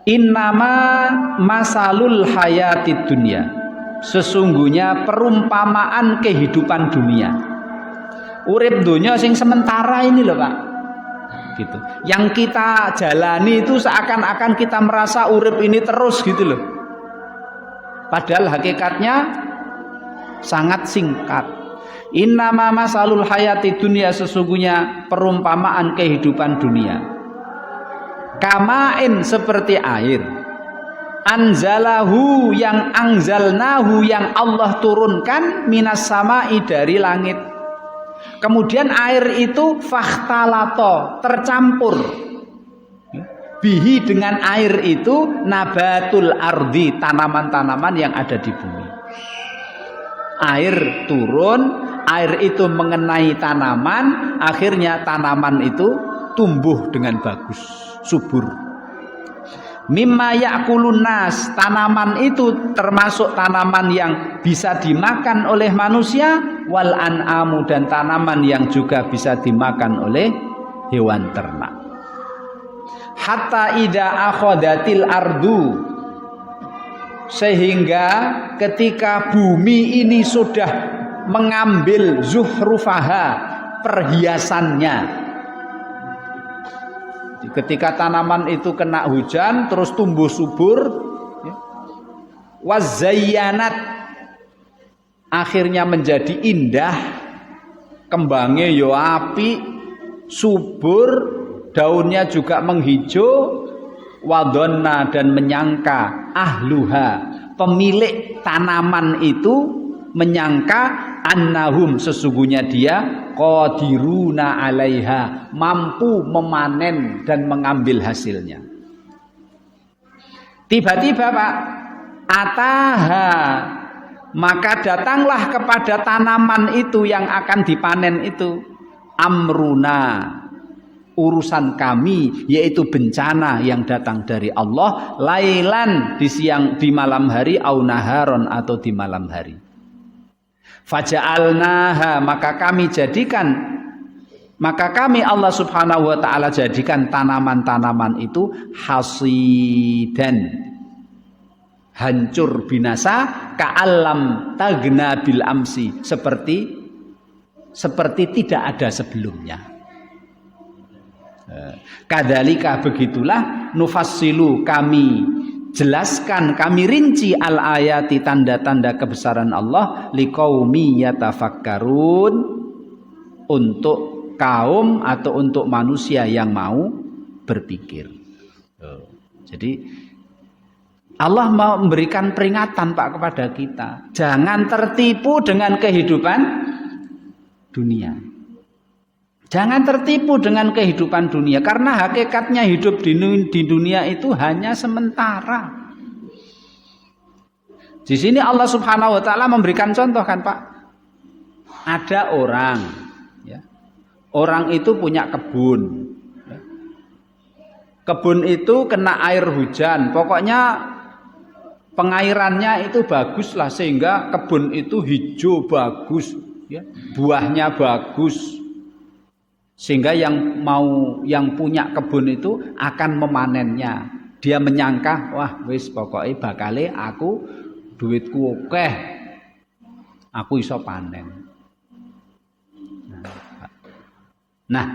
Innama masalul hayatid dunya, sesungguhnya perumpamaan kehidupan dunia. Urip dunia sing sementara ini loh Pak, gitu. Yang kita jalani itu seakan-akan kita merasa urip ini terus gitu loh. Padahal hakikatnya sangat singkat. Innama masalul hayatid dunya, sesungguhnya perumpamaan kehidupan dunia. Kamain, seperti air. Anzalahu, yang anzalnahu, yang Allah turunkan, minas samai, dari langit. Kemudian air itu fakhtalato, tercampur. Bihi, dengan air itu, nabatul ardi, tanaman-tanaman yang ada di bumi. Air turun, air itu mengenai tanaman, akhirnya tanaman itu tumbuh dengan bagus, subur. Mimma ya'kulun nas, tanaman itu termasuk tanaman yang bisa dimakan oleh manusia, wal an'amu, dan tanaman yang juga bisa dimakan oleh hewan ternak. Hatta idza akhadatil ardu, sehingga ketika bumi ini sudah mengambil zuhrufaha, perhiasannya. Ketika tanaman itu kena hujan terus tumbuh subur, wazayyanat, akhirnya menjadi indah, kembangnya yo api, subur, daunnya juga menghijau, wadonna, dan menyangka ahluha, pemilik tanaman itu menyangka annahum, sesungguhnya dia qadiruna alaiha, mampu memanen dan mengambil hasilnya. Tiba-tiba Pak, ataha, maka datanglah kepada tanaman itu yang akan dipanen itu, amruna, urusan kami, yaitu bencana yang datang dari Allah, lailan, di siang, di malam hari, au naharon, atau di malam hari. Faja'alnaha, maka kami Allah subhanahu wa ta'ala jadikan tanaman-tanaman itu hasidan, hancur binasa, ka'alam tagna bil amsi, seperti tidak ada sebelumnya. Kadzalika, begitulah, nufassilu, kami jelaskan, kami rinci al-ayati, tanda-tanda kebesaran Allah, liqaumi yatafakkarun, untuk kaum atau untuk manusia yang mau berpikir. Jadi Allah mau memberikan peringatan Pak kepada kita, jangan tertipu dengan kehidupan dunia. Jangan tertipu dengan kehidupan dunia, karena hakikatnya hidup di dunia itu hanya sementara. Di sini Allah Subhanahu wa taala memberikan contoh kan Pak. Ada orang, ya. Orang itu punya kebun. Ya. Kebun itu kena air hujan, pokoknya pengairannya itu baguslah, sehingga kebun itu hijau bagus, ya. Buahnya bagus. Sehingga yang punya kebun itu akan memanennya. Dia menyangka, wah wis pokoknya bakale aku duitku akeh, aku iso panen. Nah,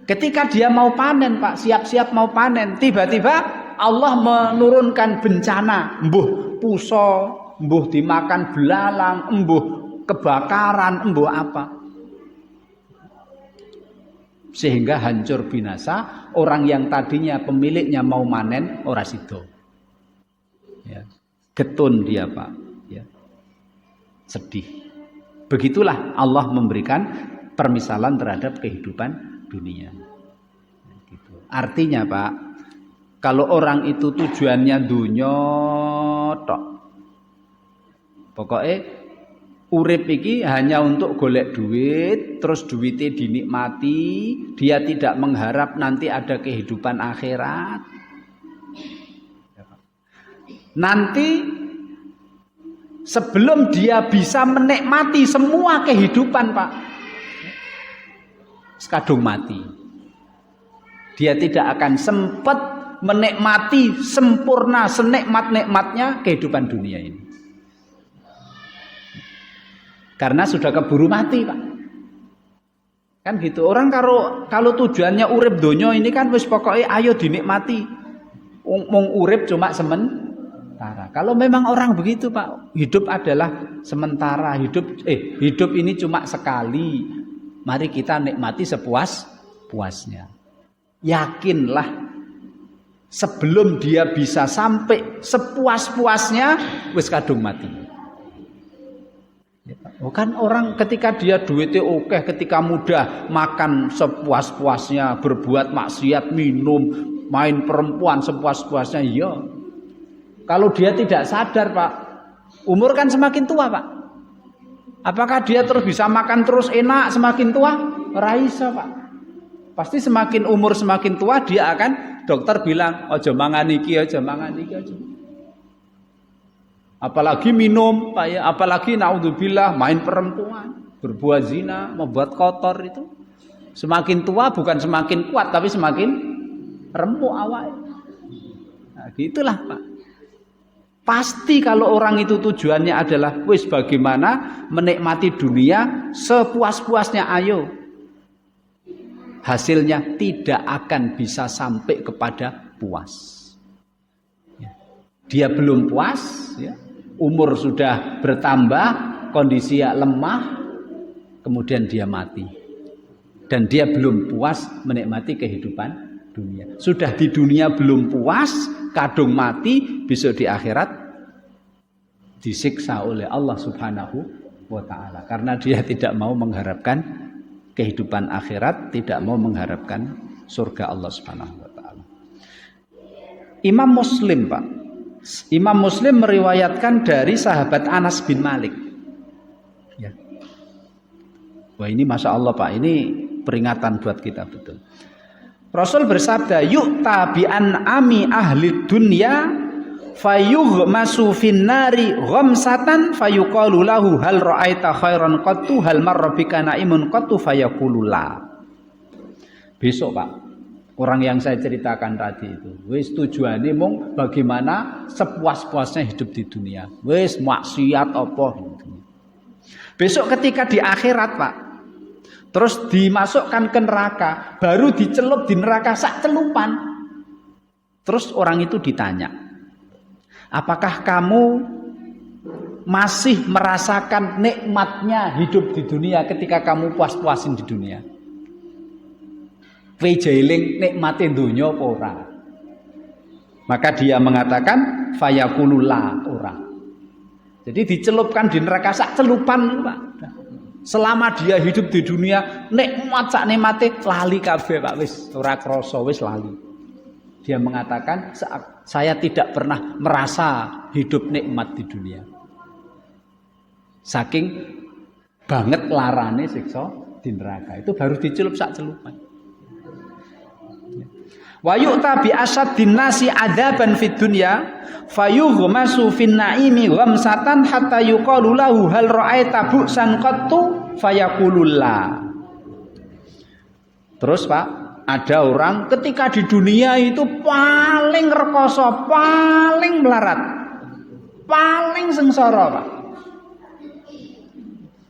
ketika dia mau panen Pak, siap-siap mau panen, tiba-tiba Allah menurunkan bencana, mbuh puso, mbuh dimakan belalang, mbuh kebakaran, mbuh apa. Sehingga hancur binasa, orang yang tadinya pemiliknya mau manen ora sido, ya. Getun dia Pak, ya. Sedih. Begitulah Allah memberikan permisalan terhadap kehidupan dunia, gitu. Artinya Pak, kalau orang itu tujuannya dunya tok, pokoknya urip iki hanya untuk golek duit, terus duitnya dinikmati, dia tidak mengharap nanti ada kehidupan akhirat. Nanti sebelum dia bisa menikmati semua kehidupan Pak, sekadung mati. Dia tidak akan sempat menikmati sempurna senikmat-nikmatnya kehidupan dunia ini. Karena sudah keburu mati, Pak. Kan gitu. Orang kalau tujuannya urip donya ini kan wis pokoknya ayo dinikmati. Mung urip cuma sementara. Kalau memang orang begitu, Pak, hidup adalah sementara, hidup ini cuma sekali. Mari kita nikmati sepuas-puasnya. Yakinlah sebelum dia bisa sampai sepuas-puasnya wis kadung mati. Kan orang ketika dia duitnya oke, ketika muda makan sepuas-puasnya, berbuat maksiat, minum, main perempuan sepuas-puasnya, iya. Kalau dia tidak sadar, Pak, umur kan semakin tua, Pak. Apakah dia terus bisa makan terus enak semakin tua? Ora iso, Pak. Pasti semakin umur semakin tua dia akan, dokter bilang, ojo mangan iki, ojo mangan iki, ojo. Apalagi minum, Pak ya, apalagi naudzubillah main perempuan, berbuat zina, membuat kotor itu. Semakin tua bukan semakin kuat tapi semakin remuk awalnya. Nah, gitulah, Pak. Pasti kalau orang itu tujuannya adalah wis bagaimana menikmati dunia sepuas-puasnya, ayo. Hasilnya tidak akan bisa sampai kepada puas. Dia belum puas, ya. Umur sudah bertambah, kondisi lemah, kemudian dia mati. Dan dia belum puas menikmati kehidupan dunia. Sudah di dunia belum puas, kadung mati, besok di akhirat disiksa oleh Allah Subhanahu wa ta'ala. Karena dia tidak mau mengharapkan kehidupan akhirat, tidak mau mengharapkan surga Allah Subhanahu wa ta'ala. Imam Muslim, Pak, Imam Muslim meriwayatkan dari sahabat Anas bin Malik. Ya. Wah, ini Masya Allah, Pak, ini peringatan buat kita betul. Rasul bersabda, yu'ta bi an'ami ahli dunya fayughmasu finnari ghamsatan fayuqalu lahu hal ra'aita khairan qattu hal marra bika naimun qattu fayaqulu la. Besok, Pak, orang yang saya ceritakan tadi itu, wis tujuannya mung bagaimana sepuas-puasnya hidup di dunia. Wis maksiat apa. Besok ketika di akhirat, Pak, terus dimasukkan ke neraka, baru dicelup di neraka sak celupan. Terus orang itu ditanya, apakah kamu masih merasakan nikmatnya hidup di dunia ketika kamu puas-puasin di dunia? Wejeling nikmati dunia apa ora? Maka dia mengatakan fayaqulullah ora. Jadi dicelupkan di neraka sak celupan, Pak. Selama dia hidup di dunia nikmat sak nikmate lali kabeh, Pak, wis ora krasa, wis lali. Dia mengatakan saya tidak pernah merasa hidup nikmat di dunia. Saking banget larane siksa di neraka. Itu baru dicelup sak celupan. Wa yu'ta bi asaddin nasi adzaban fid dunya fayughmasu fin naimi ghamsatan hatta yuqalu lahu hal ra'aita bu'san qattu fayaqulul la. Terus, Pak, ada orang ketika di dunia itu paling rekoso, paling melarat, paling sengsara, Pak.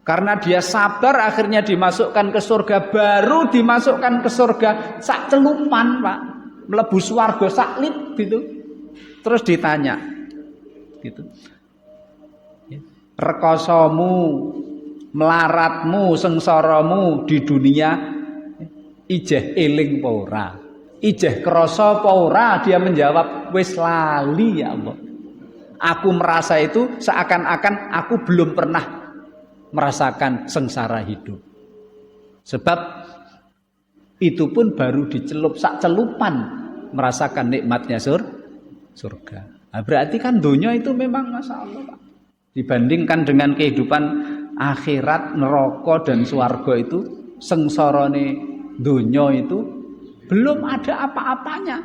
Karena dia sabar akhirnya dimasukkan ke surga, baru dimasukkan ke surga sak celupan, Pak. Mlebu swarga sak lip gitu. Terus ditanya gitu. Rekosomu, melaratmu, sengsaramu di dunia ijeh eling apa ora? Ijeh krasa apa ora? Dia menjawab, wis lali ya Allah. Aku merasa itu seakan-akan aku belum pernah merasakan sengsara hidup. Sebab itu pun baru dicelup sak celupan merasakan nikmatnya surga. Nah, berarti kan dunia itu memang Masya Allah, Pak. Dibandingkan dengan kehidupan akhirat, neraka dan swarga itu, sengsarane dunia itu belum ada apa-apanya.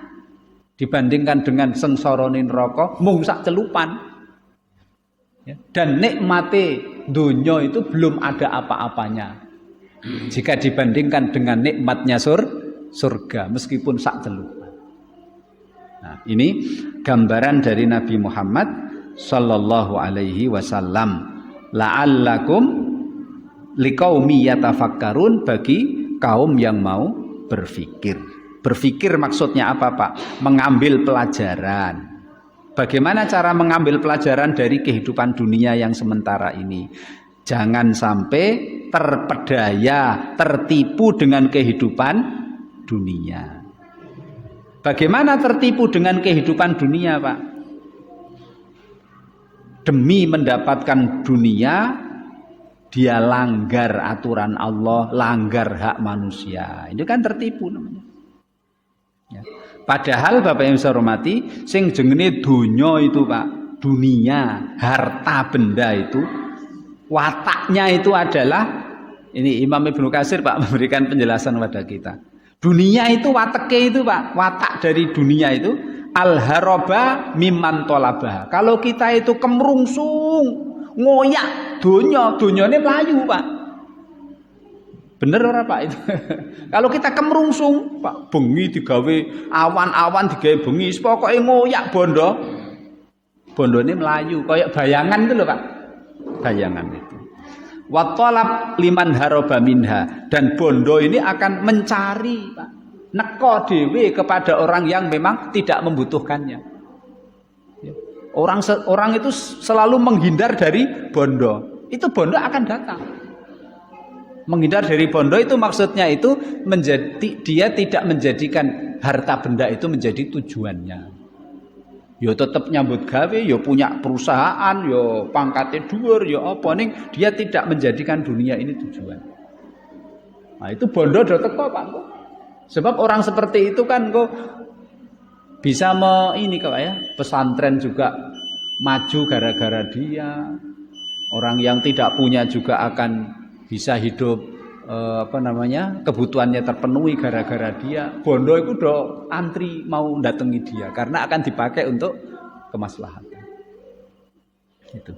Dibandingkan dengan sengsarane neraka mung sak celupan. Ya. Dan nikmate dunia itu belum ada apa-apanya jika dibandingkan dengan nikmatnya surga meskipun sak celupan. Nah, ini gambaran dari Nabi Muhammad sallallahu alaihi wasallam. La'allakum liqaumi yatafakkarun, bagi kaum yang mau berpikir. Berpikir maksudnya apa, Pak? Mengambil pelajaran. Bagaimana cara mengambil pelajaran dari kehidupan dunia yang sementara ini? Jangan sampai terpedaya, tertipu dengan kehidupan dunia. Bagaimana tertipu dengan kehidupan dunia, Pak? Demi mendapatkan dunia, dia langgar aturan Allah, langgar hak manusia. Ini kan tertipu namanya. Ya. Padahal Bapak yang saya hormati, sing jenenge dunya itu, Pak, dunia, harta benda itu, wataknya itu adalah, ini Imam Ibnu Katsir, Pak, memberikan penjelasan kepada kita. Dunia itu wateke itu, Pak, watak dari dunia itu al-haraba mimman tolabah. Kalau kita itu kemrungsung, ngoyak dunyane mlayu, Pak. Bener ora, Pak itu? Kalau kita kemrungsung, Pak, bengi digawe awan-awan digawe bengi, pokoke ngoyak bondo. Bondone mlayu, kayak bayangan itu loh, Pak. Bayangan itu. Wa talab liman haraba minha, dan bondo ini akan mencari, Pak, neko dhewe kepada orang yang memang tidak membutuhkannya. Orang itu selalu menghindar dari bondo. Itu bondo akan datang. Menghindar dari bondo itu maksudnya itu dia tidak menjadikan harta benda itu menjadi tujuannya. Yo tetap nyambut gawe, yo punya perusahaan, yo pangkatnya dhuwur, yo apa ning dia tidak menjadikan dunia ini tujuan. Nah, itu bondo do teko, Pak. Sebab orang seperti itu kan kok bisa ini kok ya, pesantren juga maju gara-gara dia. Orang yang tidak punya juga akan bisa hidup kebutuhannya terpenuhi gara-gara dia. Bondo itu do antri mau datangi dia karena akan dipakai untuk kemaslahatan. Gitu.